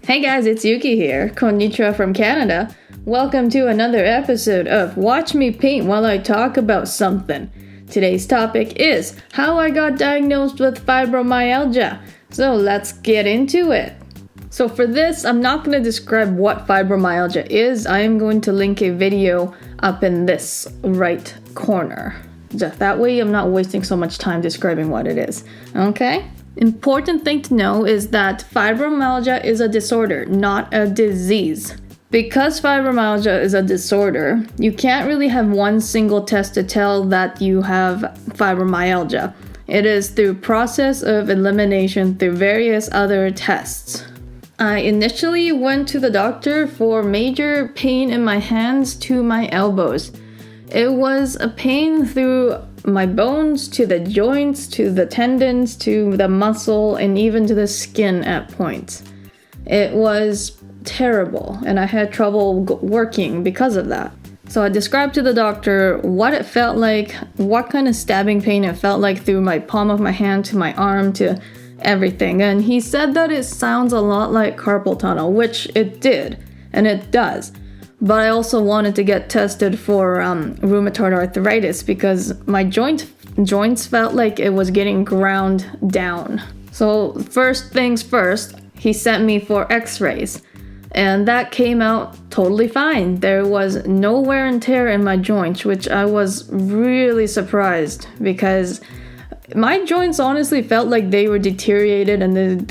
Hey guys, it's Yuki here. Konnichiwa from Canada. Welcome to another episode of Watch Me Paint While I Talk About Something. Today's topic is how I got diagnosed with fibromyalgia. So let's get into it. So for this, I'm not going to describe what fibromyalgia is. I am going to link a video up in this right corner. Just that way I'm not wasting so much time describing what it is. Okay? Important thing to know is that fibromyalgia is a disorder, not a disease. Because fibromyalgia is a disorder, you can't really have one single test to tell that you have fibromyalgia. It is through process of elimination through various other tests. I initially went to the doctor for major pain in my hands to my elbows. It was a pain through my bones, to the joints, to the tendons, to the muscle, and even to the skin at points. It was terrible, and I had trouble working because of that. So I described to the doctor what it felt like, what kind of stabbing pain it felt like through my palm of my hand to my arm to everything. And he said that it sounds a lot like carpal tunnel, which it did, and it does. But I also wanted to get tested for rheumatoid arthritis because my joints felt like it was getting ground down. So first things first, he sent me for x-rays. And that came out totally fine. There was no wear and tear in my joints, which I was really surprised because my joints honestly felt like they were deteriorated and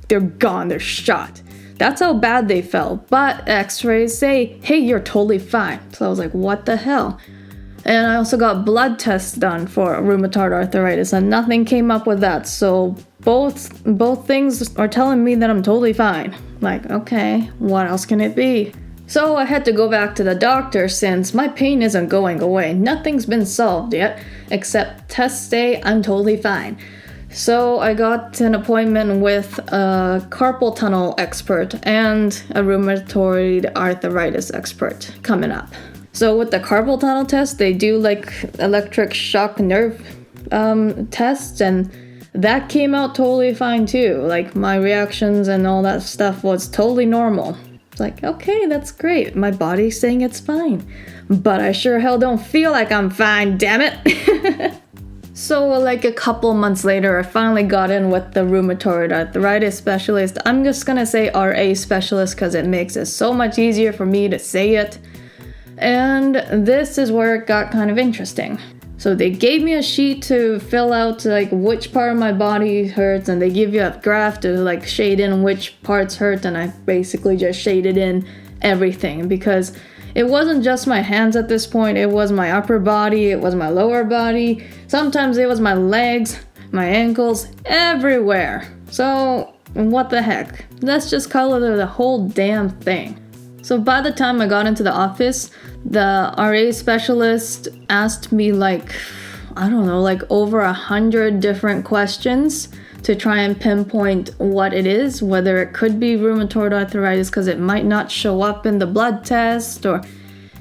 they're gone, they're shot. That's how bad they felt. But x-rays say, hey, you're totally fine. So I was like, what the hell? And I also got blood tests done for rheumatoid arthritis and nothing came up with that. So both things are telling me that I'm totally fine. Like, okay, what else can it be? So I had to go back to the doctor since my pain isn't going away. Nothing's been solved yet, except tests say I'm totally fine. So I got an appointment with a carpal tunnel expert and a rheumatoid arthritis expert coming up. So with the carpal tunnel test, they do like electric shock nerve tests, and that came out totally fine too. Like my reactions and all that stuff was totally normal. It's like, okay, that's great. My body's saying it's fine. But I sure hell don't feel like I'm fine, damn it. So like a couple months later, I finally got in with the rheumatoid arthritis specialist. I'm just gonna say RA specialist because it makes it so much easier for me to say it. And this is where it got kind of interesting. So they gave me a sheet to fill out like which part of my body hurts, and they give you a graph to like shade in which parts hurt, and I basically just shaded in everything because it wasn't just my hands at this point, it was my upper body, it was my lower body, sometimes it was my legs, my ankles, everywhere. So what the heck? Let's just color the whole damn thing. So by the time I got into the office, the RA specialist asked me like over 100 different questions to try and pinpoint what it is, whether it could be rheumatoid arthritis because it might not show up in the blood test, or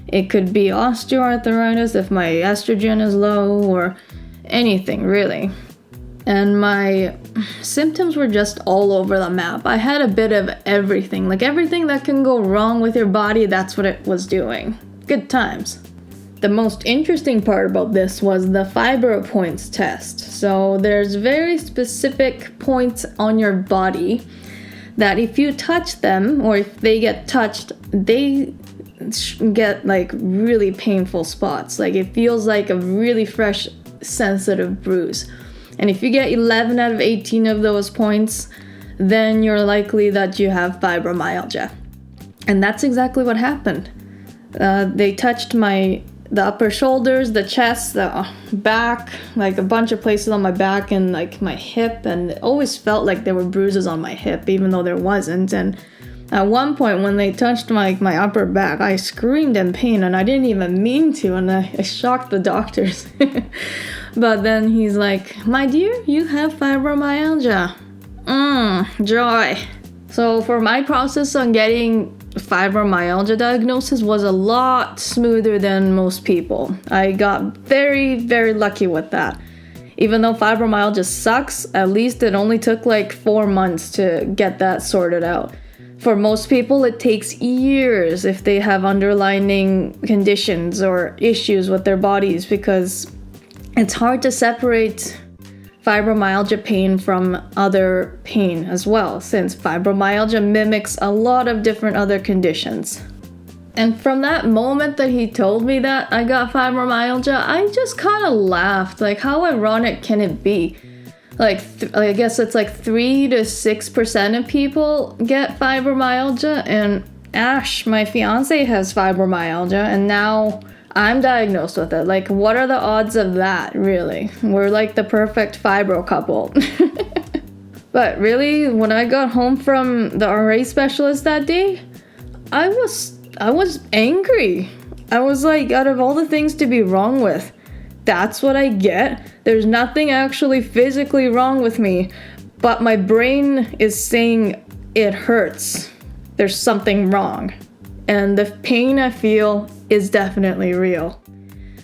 it could be osteoarthritis if my estrogen is low, or anything really. And my symptoms were just all over the map. I had a bit of everything, like everything that can go wrong with your body, that's what it was doing. Good times. The most interesting part about this was the fibro points test. So there's very specific points on your body that if you touch them, or if they get touched, they get like really painful spots. Like it feels like a really fresh, sensitive bruise. And if you get 11 out of 18 of those points, then you're likely that you have fibromyalgia. And that's exactly what happened. They touched the upper shoulders, the chest, the back, like a bunch of places on my back and like my hip, and it always felt like there were bruises on my hip even though there wasn't. And at one point when they touched my upper back, I screamed in pain and I didn't even mean to, and I shocked the doctors. But then he's like, my dear, you have fibromyalgia. Joy. So for my process on getting fibromyalgia diagnosis was a lot smoother than most people. I got very, very lucky with that. Even though fibromyalgia sucks, at least it only took like 4 months to get that sorted out. For most people, it takes years if they have underlying conditions or issues with their bodies, because it's hard to separate fibromyalgia pain from other pain as well, since fibromyalgia mimics a lot of different other conditions. And from that moment that he told me that I got fibromyalgia, I just kind of laughed. Like, how ironic can it be? Like, I guess it's like 3 to 6% of people get fibromyalgia, and Ash, my fiance, has fibromyalgia, and now I'm diagnosed with it. Like, what are the odds of that, really? We're like the perfect fibro couple. But really, when I got home from the RA specialist that day, I was angry. I was like, out of all the things to be wrong with, that's what I get? There's nothing actually physically wrong with me, but my brain is saying it hurts. There's something wrong. And the pain I feel is definitely real.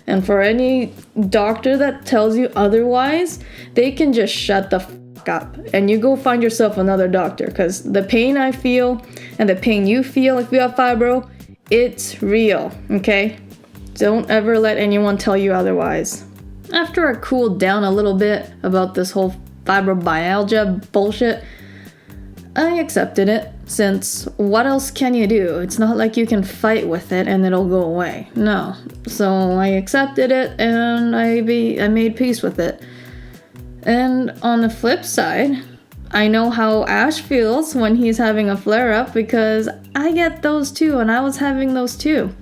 And for any doctor that tells you otherwise, they can just shut the fuck up and you go find yourself another doctor, because the pain I feel and the pain you feel if you have fibro, it's real, okay? Don't ever let anyone tell you otherwise. After I cooled down a little bit about this whole fibromyalgia bullshit, I accepted it, since what else can you do? It's not like you can fight with it and it'll go away. No. So I accepted it and I made peace with it. And on the flip side, I know how Ash feels when he's having a flare-up, because I get those too, and I was having those too.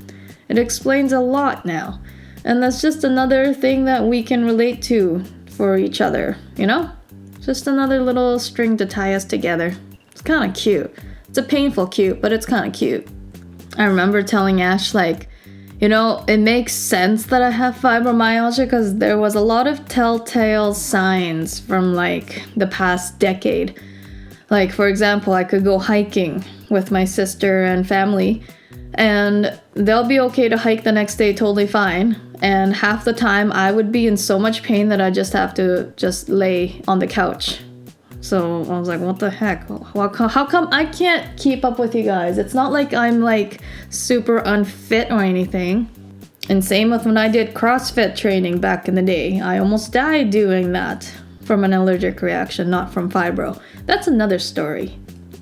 It explains a lot now. And that's just another thing that we can relate to for each other, you know? Just another little string to tie us together. It's kind of cute. It's a painful cute, but it's kind of cute. I remember telling Ash, like, you know, it makes sense that I have fibromyalgia because there was a lot of telltale signs from like the past decade. Like, for example, I could go hiking with my sister and family, and they'll be okay to hike the next day totally fine. And half the time I would be in so much pain that I just have to just lay on the couch. So I was like, what the heck? How come I can't keep up with you guys? It's not like I'm like super unfit or anything. And same with when I did CrossFit training back in the day. I almost died doing that from an allergic reaction, not from fibro. That's another story.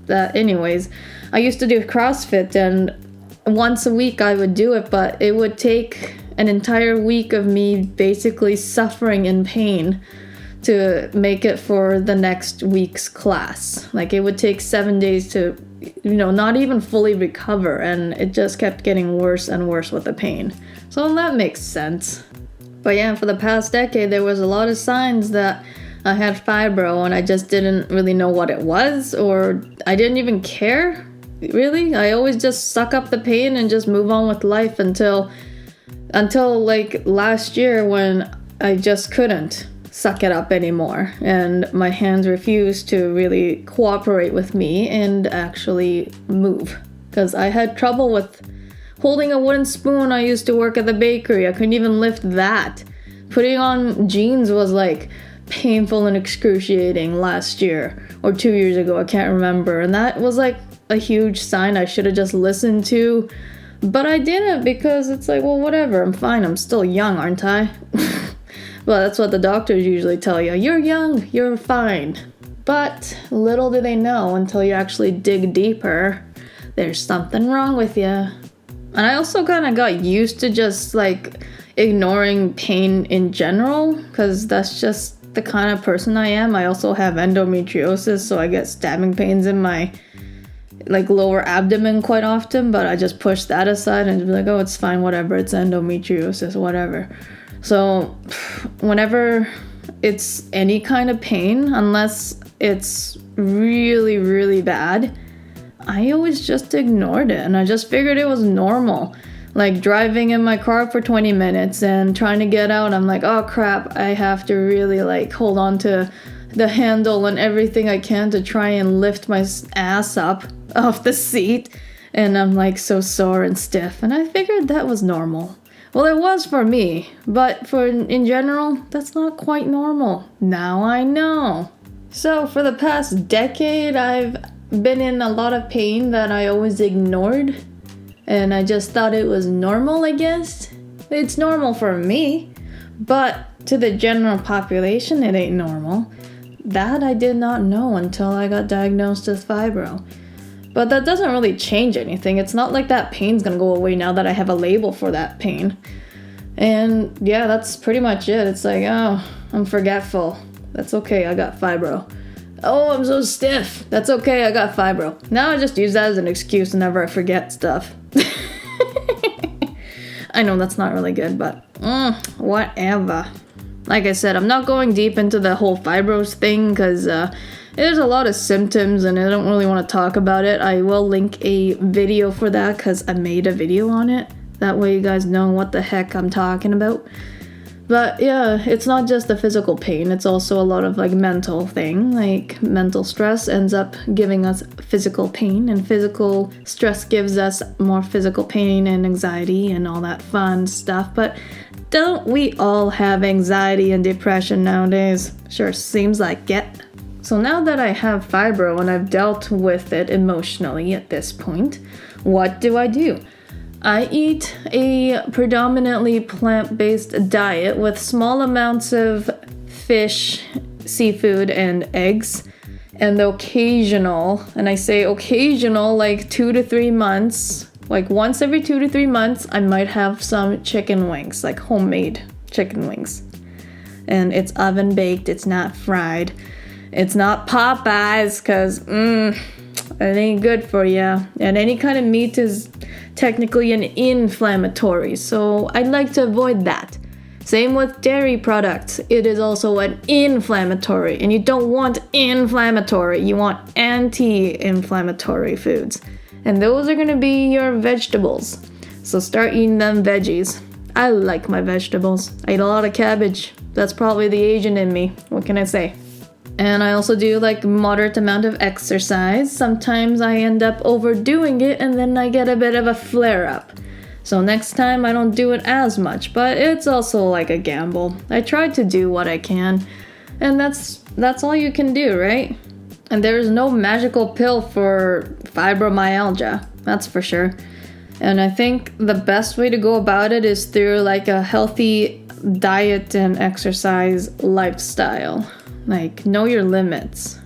Anyways, I used to do CrossFit, and once a week I would do it, but it would take an entire week of me basically suffering in pain to make it for the next week's class. Like, it would take 7 days to, you know, not even fully recover, and it just kept getting worse and worse with the pain. So that makes sense. But yeah, for the past decade, there was a lot of signs that I had fibro, and I just didn't really know what it was, or I didn't even care, really. I always just suck up the pain and just move on with life until like last year, when I just couldn't suck it up anymore, and my hands refused to really cooperate with me and actually move, because I had trouble with holding a wooden spoon. I used to work at the bakery. I couldn't even lift that. Putting on jeans was like painful and excruciating last year or 2 years ago, I can't remember, and that was like a huge sign I should have just listened to, but I didn't, because it's like, well, whatever, I'm fine, I'm still young, aren't I? Well, that's what the doctors usually tell you. You're young, you're fine. But little do they know, until you actually dig deeper, there's something wrong with you. And I also kind of got used to just like ignoring pain in general, because that's just the kind of person I am. I also have endometriosis, so I get stabbing pains in my like lower abdomen quite often, but I just push that aside and be like, oh, it's fine, whatever, it's endometriosis, whatever. So whenever it's any kind of pain, unless it's really, really bad, I always just ignored it, and I just figured it was normal. Like driving in my car for 20 minutes and trying to get out, I'm like, oh crap, I have to really like hold on to the handle and everything I can to try and lift my ass up off the seat, and I'm like so sore and stiff, and I figured that was normal. Well, it was for me, but in general, that's not quite normal. Now I know. So for the past decade, I've been in a lot of pain that I always ignored, and I just thought it was normal, I guess. It's normal for me, but to the general population, it ain't normal. That I did not know until I got diagnosed with fibro. But that doesn't really change anything. It's not like that pain's gonna go away now that I have a label for that pain. And yeah, that's pretty much it. It's like, oh, I'm forgetful. That's okay, I got fibro. Oh, I'm so stiff. That's okay, I got fibro. Now I just use that as an excuse whenever I forget stuff. I know that's not really good, but whatever. Like I said, I'm not going deep into the whole fibros thing because there's a lot of symptoms and I don't really want to talk about it. I will link a video for that because I made a video on it. That way you guys know what the heck I'm talking about. But yeah, it's not just the physical pain. It's also a lot of like mental thing. Like mental stress ends up giving us physical pain, and physical stress gives us more physical pain and anxiety and all that fun stuff. But don't we all have anxiety and depression nowadays? Sure seems like it. So now that I have fibro and I've dealt with it emotionally at this point, what do? I eat a predominantly plant-based diet with small amounts of fish, seafood, and eggs, and the occasional, and I say occasional, like 2 to 3 months, like once every 2 to 3 months, I might have some chicken wings, like homemade chicken wings. And it's oven baked, it's not fried. It's not Popeyes, because it ain't good for you. And any kind of meat is technically an inflammatory, so I'd like to avoid that. Same with dairy products. It is also an inflammatory, and you don't want inflammatory. You want anti-inflammatory foods. And those are going to be your vegetables. So start eating them veggies. I like my vegetables. I eat a lot of cabbage. That's probably the Asian in me. What can I say? And I also do like moderate amount of exercise. Sometimes I end up overdoing it and then I get a bit of a flare up. So next time I don't do it as much, but it's also like a gamble. I try to do what I can, and that's all you can do, right? And there's no magical pill for fibromyalgia, that's for sure. And I think the best way to go about it is through like a healthy diet and exercise lifestyle. Like, know your limits.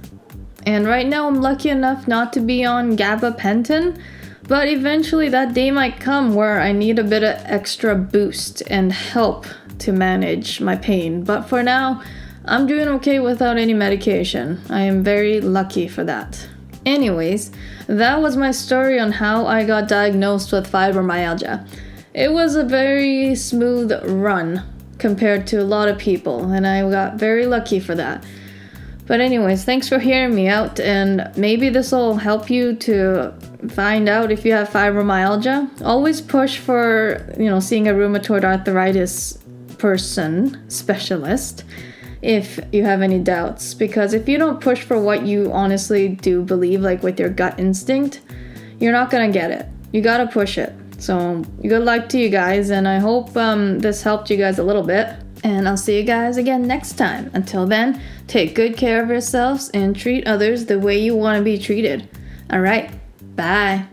And right now I'm lucky enough not to be on gabapentin, but eventually that day might come where I need a bit of extra boost and help to manage my pain. But for now, I'm doing okay without any medication. I am very lucky for that. Anyways, that was my story on how I got diagnosed with fibromyalgia. It was a very smooth run compared to a lot of people, and I got very lucky for that. But anyways, thanks for hearing me out, and maybe this will help you to find out if you have fibromyalgia. Always push for, seeing a rheumatoid arthritis specialist if you have any doubts, because if you don't push for what you honestly do believe, like with your gut instinct, you're not gonna get it. You gotta push it. So good luck to you guys, and I hope this helped you guys a little bit. And I'll see you guys again next time. Until then, take good care of yourselves and treat others the way you want to be treated. All right, bye.